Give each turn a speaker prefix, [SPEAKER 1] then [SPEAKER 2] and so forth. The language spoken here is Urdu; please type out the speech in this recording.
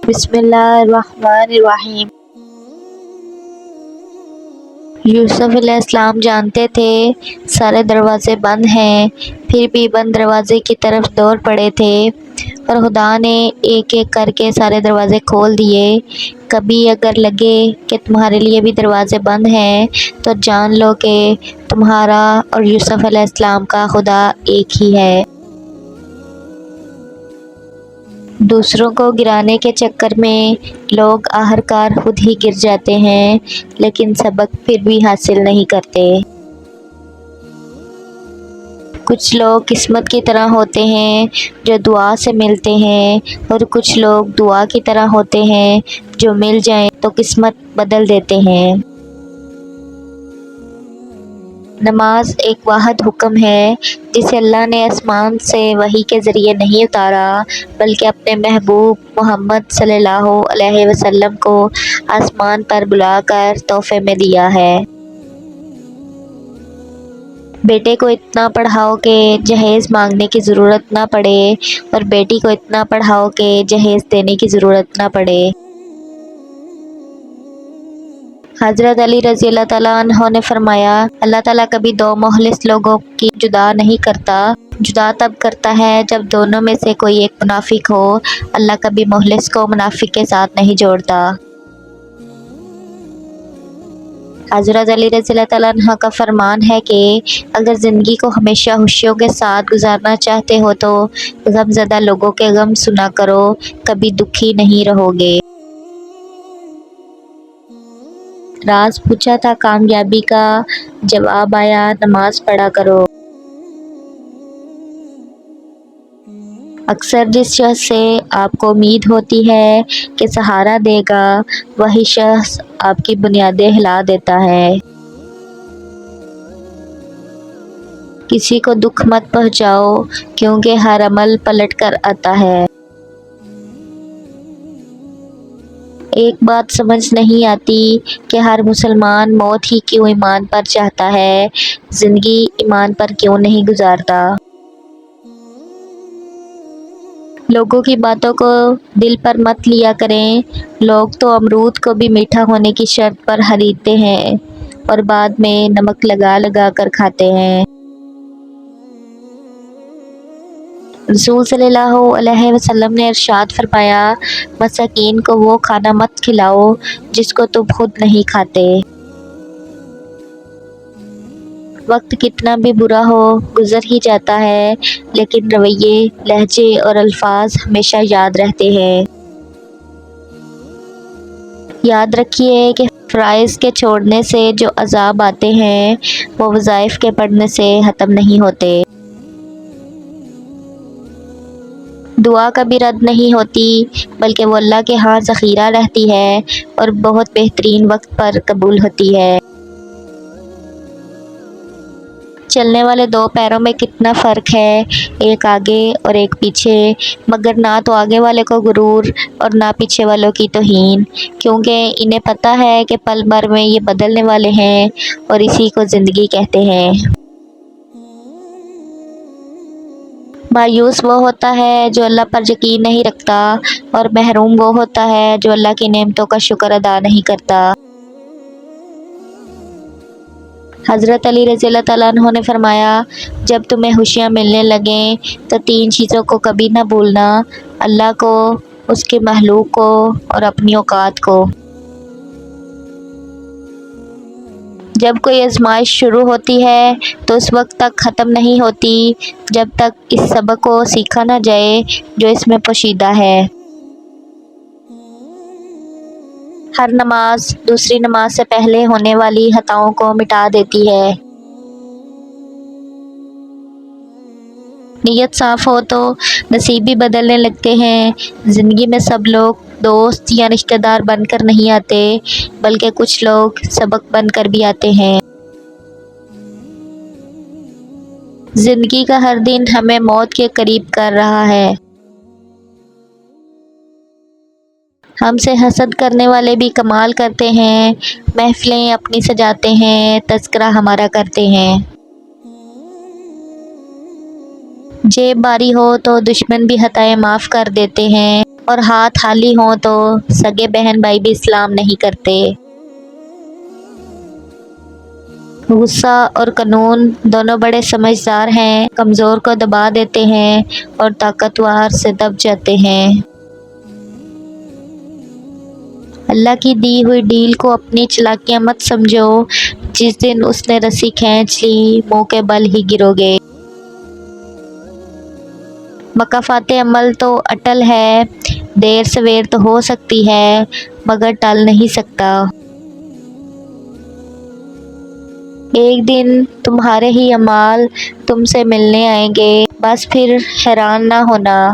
[SPEAKER 1] بسم اللہ الرحمن الرحیم۔ یوسف علیہ السلام جانتے تھے سارے دروازے بند ہیں، پھر بھی بند دروازے کی طرف دوڑ پڑے تھے، اور خدا نے ایک ایک کر کے سارے دروازے کھول دیے۔ کبھی اگر لگے کہ تمہارے لیے بھی دروازے بند ہیں تو جان لو کہ تمہارا اور یوسف علیہ السلام کا خدا ایک ہی ہے۔ دوسروں کو گرانے کے چکر میں لوگ آخرکار خود ہی گر جاتے ہیں، لیکن سبق پھر بھی حاصل نہیں کرتے۔ کچھ لوگ قسمت کی طرح ہوتے ہیں جو دعا سے ملتے ہیں، اور کچھ لوگ دعا کی طرح ہوتے ہیں جو مل جائیں تو قسمت بدل دیتے ہیں۔ نماز ایک واحد حکم ہے جسے اللہ نے آسمان سے وحی کے ذریعے نہیں اتارا، بلکہ اپنے محبوب محمد صلی اللہ علیہ وسلم کو آسمان پر بلا کر تحفے میں دیا ہے۔ بیٹے کو اتنا پڑھاؤ کہ جہیز مانگنے کی ضرورت نہ پڑے، اور بیٹی کو اتنا پڑھاؤ کہ جہیز دینے کی ضرورت نہ پڑے۔ حضرت علی رضی اللہ تعالیٰ عنہ نے فرمایا، اللہ تعالیٰ کبھی دو مخلص لوگوں کی جدا نہیں کرتا، جدا تب کرتا ہے جب دونوں میں سے کوئی ایک منافق ہو۔ اللہ کبھی مخلص کو منافق کے ساتھ نہیں جوڑتا۔ حضرت علی رضی اللہ تعالیٰ عنہ کا فرمان ہے کہ اگر زندگی کو ہمیشہ خوشیوں کے ساتھ گزارنا چاہتے ہو تو غم زدہ لوگوں کے غم سنا کرو، کبھی دکھی نہیں رہو گے۔ راز پوچھا تھا کامیابی کا، جواب آیا نماز پڑھا کرو۔ اکثر جس شخص سے آپ کو امید ہوتی ہے کہ سہارا دے گا، وہی شخص آپ کی بنیادیں ہلا دیتا ہے۔ کسی کو دکھ مت پہنچاؤ، کیونکہ ہر عمل پلٹ کر آتا ہے۔ ایک بات سمجھ نہیں آتی کہ ہر مسلمان موت ہی کیوں ایمان پر چاہتا ہے، زندگی ایمان پر کیوں نہیں گزارتا۔ لوگوں کی باتوں کو دل پر مت لیا کریں، لوگ تو امرود کو بھی میٹھا ہونے کی شرط پر خریدتے ہیں اور بعد میں نمک لگا لگا کر کھاتے ہیں۔ رسول صلی اللہ علیہ وسلم نے ارشاد فرمایا، مساکین کو وہ کھانا مت کھلاؤ جس کو تم خود نہیں کھاتے۔ وقت کتنا بھی برا ہو گزر ہی جاتا ہے، لیکن رویے، لہجے اور الفاظ ہمیشہ یاد رہتے ہیں۔ یاد رکھیے کہ فرائض کے چھوڑنے سے جو عذاب آتے ہیں وہ وظائف کے پڑھنے سے ختم نہیں ہوتے۔ دعا کبھی رد نہیں ہوتی، بلکہ وہ اللہ کے ہاں ذخیرہ رہتی ہے اور بہت بہترین وقت پر قبول ہوتی ہے۔ چلنے والے دو پیروں میں کتنا فرق ہے، ایک آگے اور ایک پیچھے، مگر نہ تو آگے والے کو غرور اور نہ پیچھے والوں کی توہین، کیونکہ انہیں پتہ ہے کہ پل بھر میں یہ بدلنے والے ہیں، اور اسی کو زندگی کہتے ہیں۔ مایوس وہ ہوتا ہے جو اللہ پر یقین نہیں رکھتا، اور محروم وہ ہوتا ہے جو اللہ کی نعمتوں کا شکر ادا نہیں کرتا۔ حضرت علی رضی اللہ تعالیٰ عنہ نے فرمایا، جب تمہیں خوشیاں ملنے لگیں تو تین چیزوں کو کبھی نہ بھولنا، اللہ کو، اس کے مخلوق کو اور اپنی اوقات کو۔ جب کوئی آزمائش شروع ہوتی ہے تو اس وقت تک ختم نہیں ہوتی جب تک اس سبق کو سیکھا نہ جائے جو اس میں پوشیدہ ہے۔ ہر نماز دوسری نماز سے پہلے ہونے والی خطاؤں کو مٹا دیتی ہے۔ نیت صاف ہو تو نصیب بھی بدلنے لگتے ہیں۔ زندگی میں سب لوگ دوست یا رشتہ دار بن کر نہیں آتے، بلکہ کچھ لوگ سبق بن کر بھی آتے ہیں۔ زندگی کا ہر دن ہمیں موت کے قریب کر رہا ہے۔ ہم سے حسد کرنے والے بھی کمال کرتے ہیں، محفلیں اپنی سجاتے ہیں، تذکرہ ہمارا کرتے ہیں۔ جیب باری ہو تو دشمن بھی خطائیں معاف کر دیتے ہیں، اور ہاتھ خالی ہوں تو سگے بہن بھائی بھی اسلام نہیں کرتے۔ غصہ اور قانون دونوں بڑے سمجھدار ہیں، کمزور کو دبا دیتے ہیں اور طاقتور سے دب جاتے ہیں۔ اللہ کی دی ہوئی ڈیل کو اپنی چالاکیاں مت سمجھو، جس دن اس نے رسی کھینچ لی منہ کے بل ہی گرو گے۔ مکافات عمل تو اٹل ہے، دیر سویر تو ہو سکتی ہے مگر ٹل نہیں سکتا۔ ایک دن تمہارے ہی اعمال تم سے ملنے آئیں گے، بس پھر حیران نہ ہونا۔